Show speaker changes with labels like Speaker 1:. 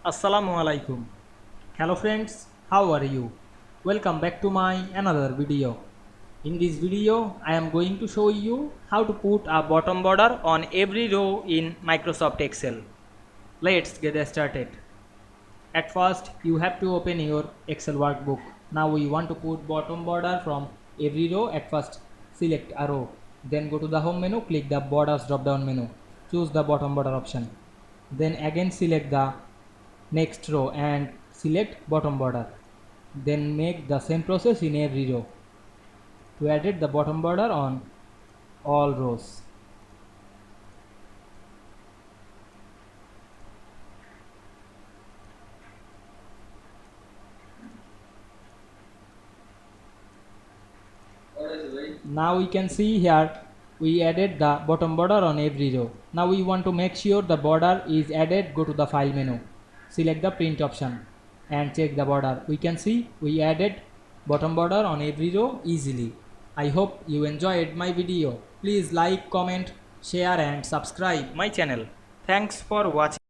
Speaker 1: Assalamu Walaikum. Hello friends, how are you? Welcome back to my another video. In this video, I am going to show you how to put a bottom border on every row in Microsoft Excel. Let's get started. At first, you have to open your Excel workbook. Now we want to put bottom border from every row. At first, select a row. Then go to the home menu, click the borders drop down menu. Choose the bottom border option. Then again select the next row and select bottom border. Then make the same process in every row to edit the bottom border on all rows. Now we can see here we added the bottom border on every row. Now we want to make sure the border is added. Go to the file menu, select the print option and check the border. We can see we added bottom border on every row easily. I hope you enjoyed my video. Please like, comment, share and subscribe my channel. Thanks for watching.